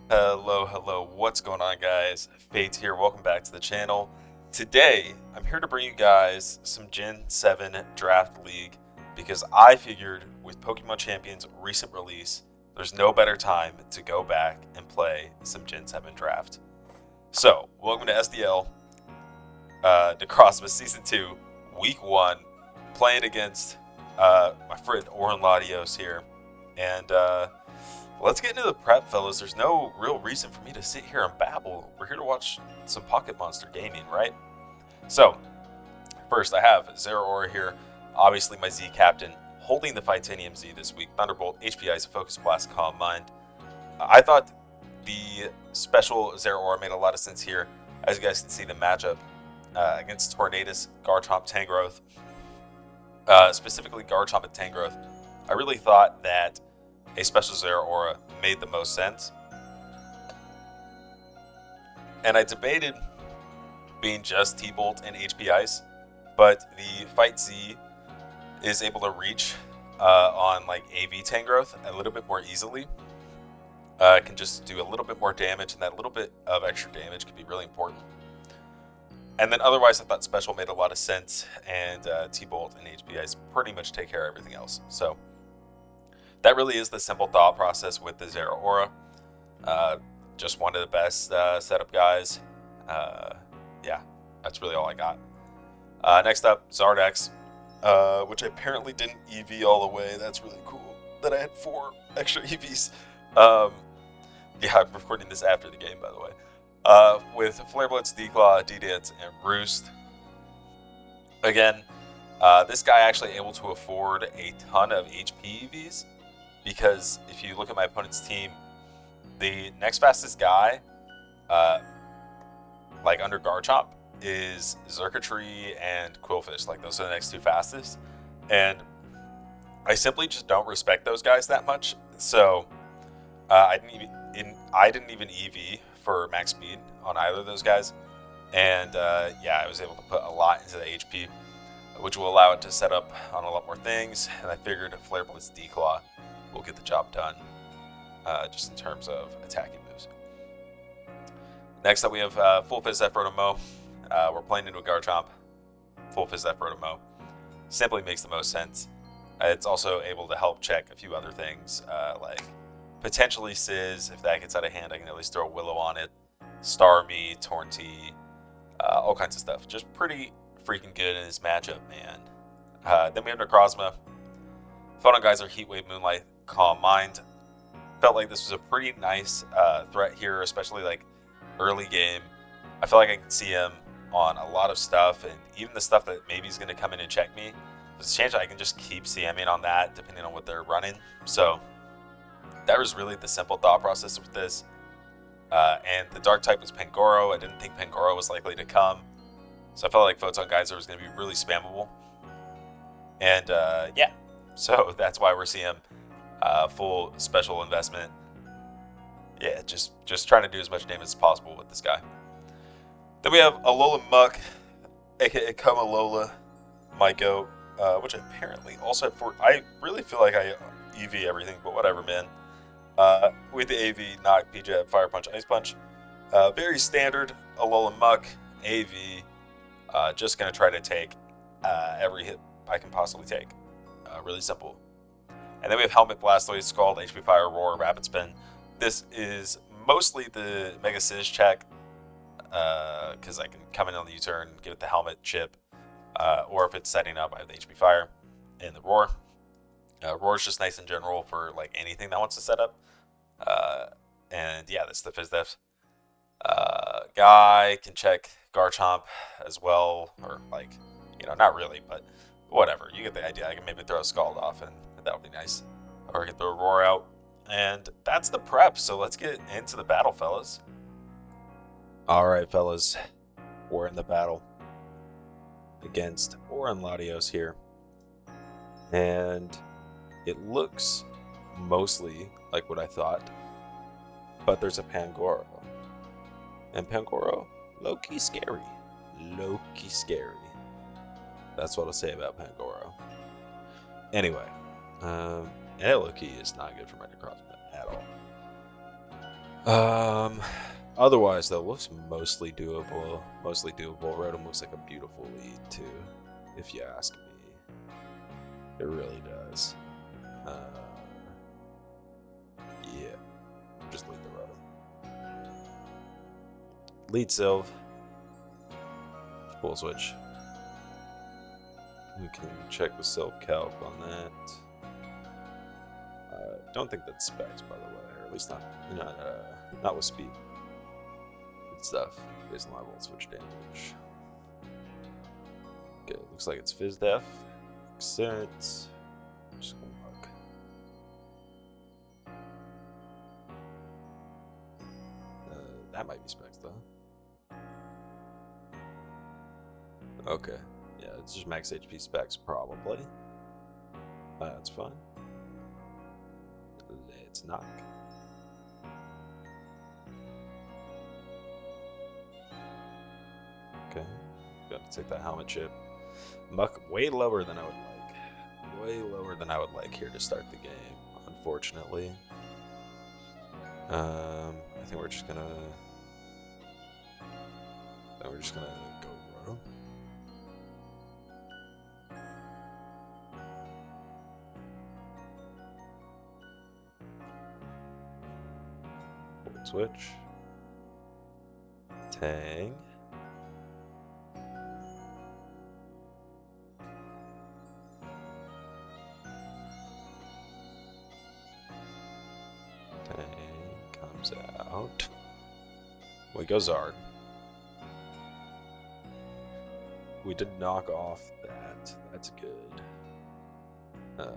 Hello, what's going on, guys? Fates here, welcome back to the channel. Today, I'm here to bring you guys some Gen 7 Draft League because I figured with Pokemon Champion's recent release, there's no better time to go back and play some Gen 7 Draft. So, welcome to SDL, Necrozma Season 2, Week 1, playing against my friend Oren Latios here. And, let's get into the prep, fellas. There's no real reason for me to sit here and babble. We're here to watch some Pocket Monster gaming, right? So, first I have Zeraora here, obviously my Z captain, holding the Titanium Z this week. Thunderbolt, HP Ice, Focus Blast, Calm Mind. I thought the special Zeraora made a lot of sense here. As you guys can see, the matchup against Tornadus, Garchomp, Tangrowth, specifically Garchomp and Tangrowth. I really thought that a special Zeraora made the most sense. And I debated being just T-Bolt and HP Ice, but the Fight Z is able to reach on like AV Tangrowth a little bit more easily. Can just do a little bit more damage, and that little bit of extra damage can be really important. And then otherwise, I thought Special made a lot of sense, and T-Bolt and HP Ice pretty much take care of everything else. So that really is the simple thought process with the Zeraora. Just one of the best setup guys. Yeah, that's really all I got. Next up, Zardex, which I apparently didn't EV all the way. That's really cool that I had 4 extra EVs. Yeah, I'm recording this after the game, by the way. With Flare Blitz, Declaw, D-Dance, and Roost. Again, this guy actually able to afford a ton of HP EVs. Because if you look at my opponent's team, the next fastest guy, like under Garchomp, is Xurkitree and Quillfish. Like those are the next 2 fastest, and I simply just don't respect those guys that much. So I didn't even EV for max speed on either of those guys, and yeah, I was able to put a lot into the HP, which will allow it to set up on a lot more things. And I figured Flare Blitz Declaw will get the job done, just in terms of attacking moves. Next up, we have Full Fizz Zephyrotomo. We're playing into a Garchomp. Full Fizz Zephyrotomo simply makes the most sense. It's also able to help check a few other things, like potentially Sizz. If that gets out of hand, I can at least throw Willow on it. Starmie, Tornti, all kinds of stuff. Just pretty freaking good in this matchup, man. Then we have Necrozma. Photogeyser, Heatwave, Moonlight, Calm Mind. Felt like this was a pretty nice threat here, especially like early game. I feel like I can see him on a lot of stuff, and even the stuff that maybe is going to come in and check me. There's a chance I can just keep CMing on that depending on what they're running. So that was really the simple thought process with this. And the dark type was Pangoro. I didn't think Pangoro was likely to come, so I felt like Photon Geyser was going to be really spammable. And yeah, so that's why we're seeing full special investment. Yeah, just trying to do as much damage as possible with this guy. Then we have Alola Muck, aka Kamalola, my goat, which I apparently also have 4. I really feel like I EV everything, but whatever, man. With the AV, Knock, P-Jab, Fire Punch, Ice Punch. Very standard Alola Muck, AV. Just going to try to take every hit I can possibly take. Really simple. And then we have Helmet, Blastoise, Scald, HP Fire, Roar, Rapid Spin. This is mostly the Mega Sizz check, because I can come in on the U-turn, give it the Helmet chip, or if it's setting up, I have the HP Fire and the Roar. Roar is just nice in general for like anything that wants to set up. And yeah, that's the Fizdef. Guy can check Garchomp as well, or like, not really, but whatever. You get the idea. I can maybe throw a Scald off, and that would be nice. Or get the Roar out. And that's the prep, so let's get into the battle, fellas. Alright, fellas. We're in the battle against Oren Latios here. And it looks mostly like what I thought, but there's a Pangoro. And Pangoro, low-key scary. Low-key scary. That's what I'll say about Pangoro. Anyway, Low-key is not good for my Necrozma at all. Um, Otherwise though, looks mostly doable. Mostly doable. Rotom looks like a beautiful lead too, if you ask me. It really does. Yeah, just lead the Rotom. Lead Sylve. Full switch. We can check the Sylve calc on that. Don't think that's specs, by the way, or at least not with speed. Good stuff. Based on level, switch damage. Okay, looks like it's Fizz Def. Makes sense. Just gonna look. That might be specs though. Okay. Yeah, it's just max HP specs probably. That's fine. Let's knock. Okay. Got to take that helmet chip. Muck way lower than I would like. Way lower than I would like here to start the game, unfortunately. I think we're just gonna go Rotom. Switch. Tang. Tang comes out. We go Zard. We did knock off that. That's good. I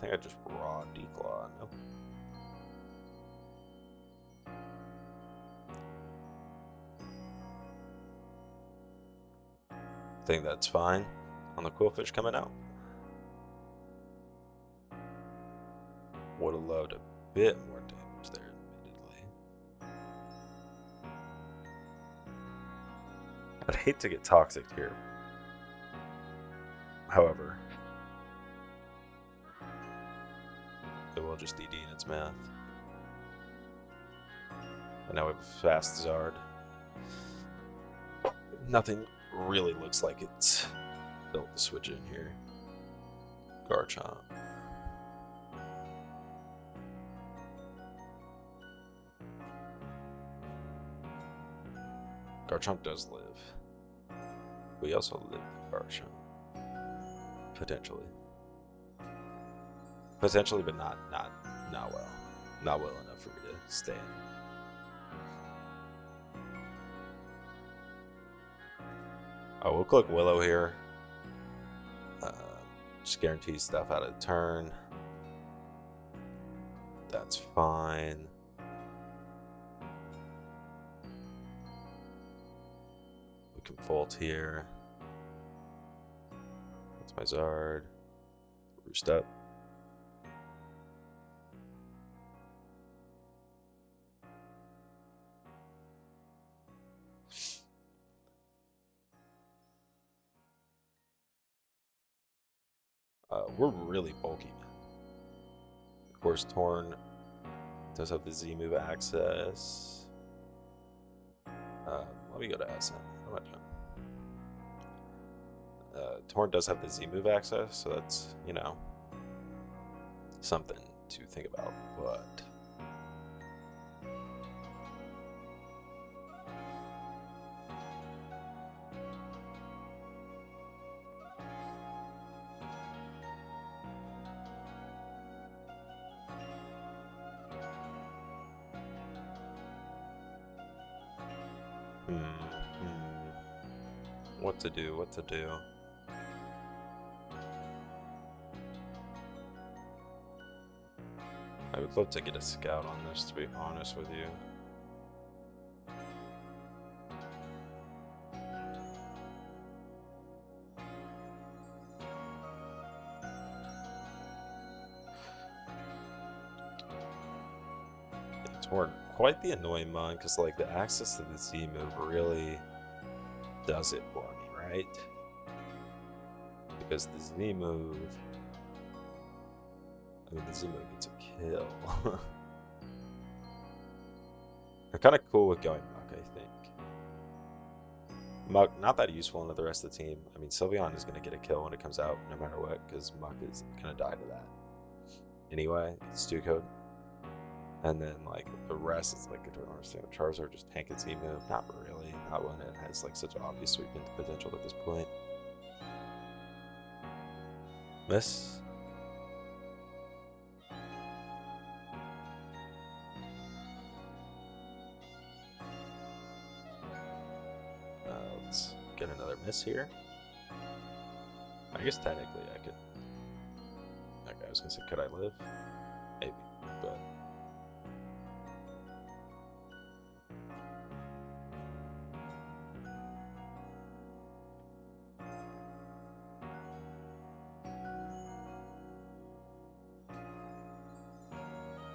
think I just raw declaw. Nope. I think that's fine on the Quillfish coming out. Would have loved a bit more damage there, admittedly. I'd hate to get toxic here. However, it will just DD in its math. And now we have a fast Zard. Nothing really looks like it's built to switch in here. Garchomp. Garchomp does live. We also live with Garchomp. Potentially. Potentially, but not well. Not well enough for me to stay in. Oh, we'll click Willow here. Just guarantees stuff out of turn. That's fine. We can Volt here. That's my Zard. Roost up. We're really bulky. Of course, Torn does have the Z move access. Let me go to SN. How about that? Torn does have the Z move access, so that's, you know, something to think about, but what to do. I would love to get a scout on this, to be honest with you. Torn, quite the annoying mon, because like the access to the Z move really does it for me, right? Because the Z move, I mean, the Z move gets a kill. I'm kind of cool with going Muck, I think. Muck, not that useful into the rest of the team. I mean, Sylveon is going to get a kill when it comes out, no matter what, because Muck is going to die to that. Anyway, it's 2 code. And then, like, the rest is like, I don't understand. Charizard just tank its move. Not really. Not when it has, like, such an obvious sweeping potential at this point. Miss. Let's get another miss here. I guess technically I could. Okay, I was gonna say, could I live? Maybe, but.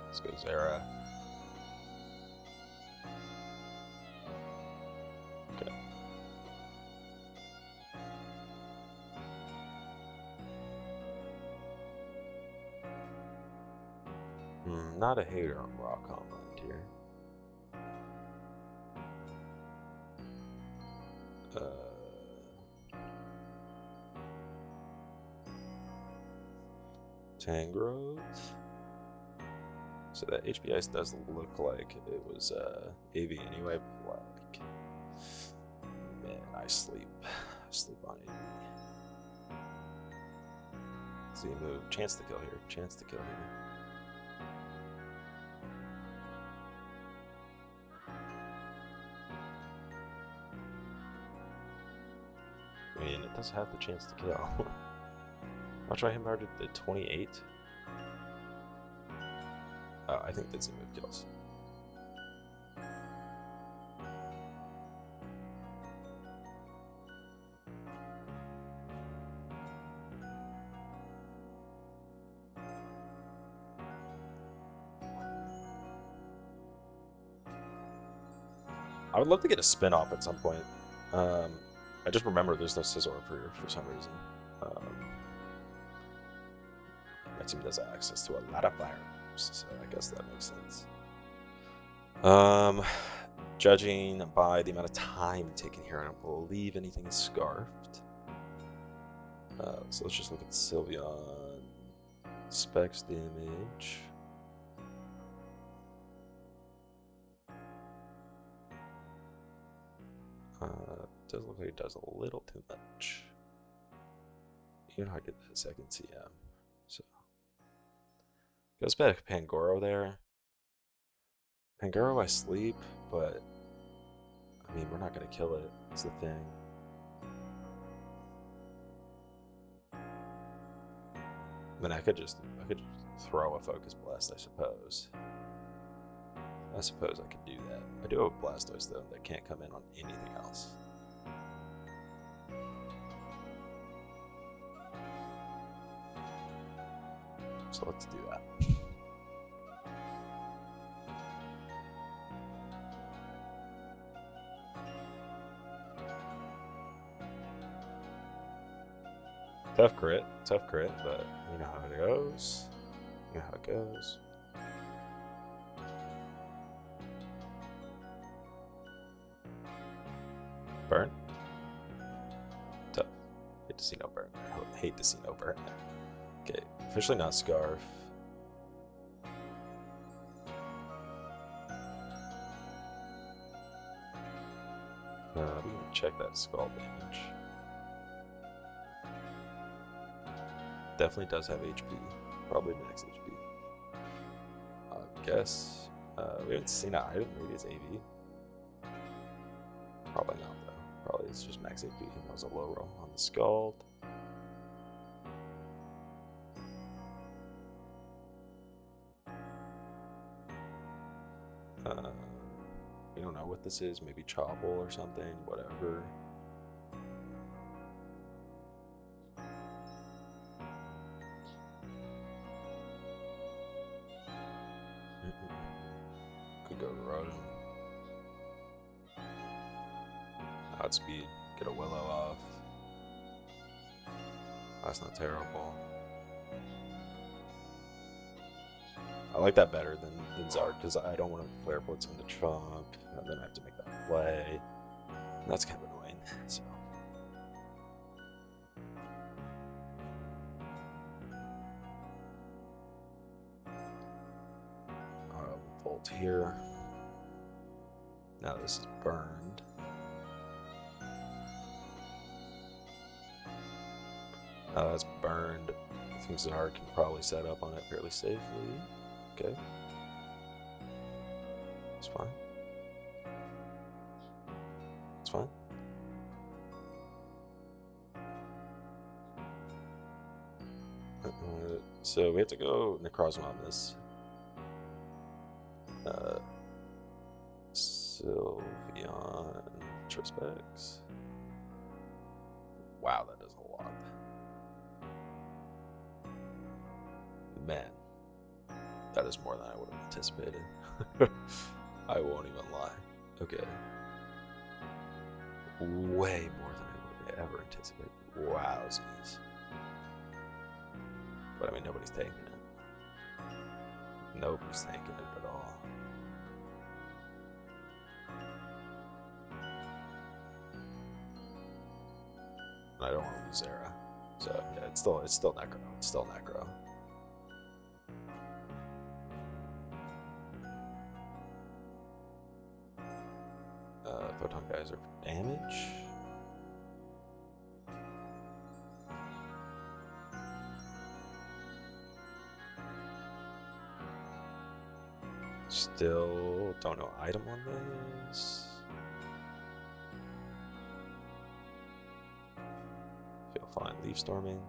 Let's go Zera. Okay. Not a hater on Rock Online here. Tangrowth. So that HP Ice does look like it was AV anyway, but like, man, I sleep on AV. Z move, chance to kill here, chance to kill here. I mean, it does have the chance to kill. Watch I him harded the 28. I think that's a move kills. I would love to get a spin off at some point. I just remember there's no Scizor for some reason. My team does have access to a lot of fire moves, so I guess that makes sense. Judging by the amount of time taken here, I don't believe anything is scarfed. So let's just look at Sylveon. Specs damage. Does look like it does a little too much. You know how I get that second TM. So goes back Pangoro there. Pangoro I sleep, but I mean we're not gonna kill it. That's the thing. I mean I could just throw a Focus Blast, I suppose. I suppose I could do that. I do have a Blastoise though that can't come in on anything else. So let's do that. Tough crit, but you know how it goes. You know how it goes. Burn? Tough. Hate to see no burn there. Hate to see no burn there. Okay, officially not Scarf. We can check that Scald damage. Definitely does have HP. Probably max HP. I guess. We haven't seen an item. Maybe it's AV. Probably not though. Probably it's just max HP. That was a low roll on the Scald. We don't know what this is. Maybe Chobble or something. Whatever. Could go Rotom. Outspeed. Get a Willow off. That's not terrible. I like that better than Zard, because I don't want to Flare Blitz into Chomp, and then I have to make that play. And that's kind of annoying, so. Alright, we'll Volt here. Now this is burned. Now that's burned. I think Zard can probably set up on it fairly safely. Okay. It's fine. It's fine. So we have to go Necrozma on this. Sylveon Trispex. Wow, that does a lot. Man, that is more than I would have anticipated. I won't even lie. Okay. Way more than I would have ever anticipated. Wowsies. But I mean, nobody's taking it. Nobody's taking it at all. I don't want to lose Zera. So yeah, it's still Necro. It's still Necro. Photon guys are for damage. Still don't know item on this. Feel fine. Leaf storming.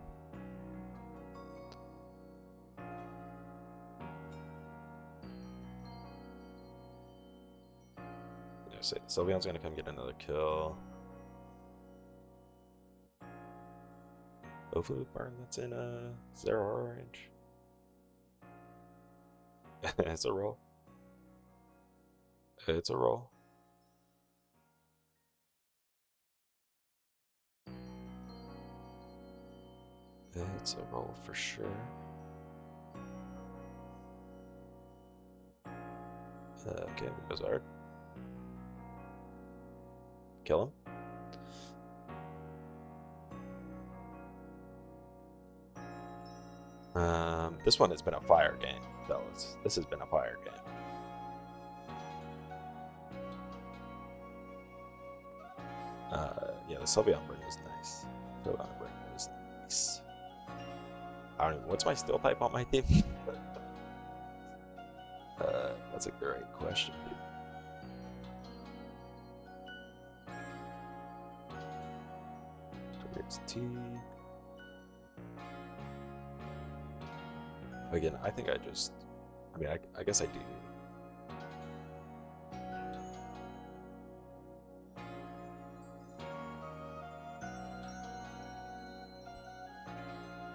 Say Sylveon's gonna come get another kill. Hopefully with burn that's in Zera range. It's a roll. It's a roll. It's a roll for sure. Okay, goes Art. Kill him. This one has been a fire game, fellas. This has been a fire game. Yeah, the Sylveon bring was nice. Sylveon bring was nice. I don't even. What's my steel type on my team? That's a great question, dude. Here's T. Again, I think I just. I mean, I guess I do.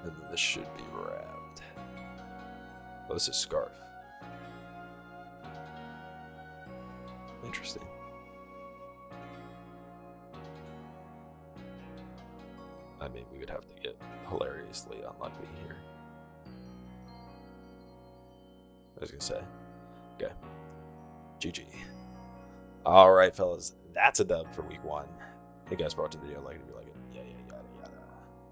And then this should be wrapped. Oh, this is Scarf. Interesting. I mean, we would have to get hilariously unlucky here. I was gonna say. Okay. GG. Alright, fellas. That's a dub for week 1. Hey guys, for watching the video. Like it if you like it.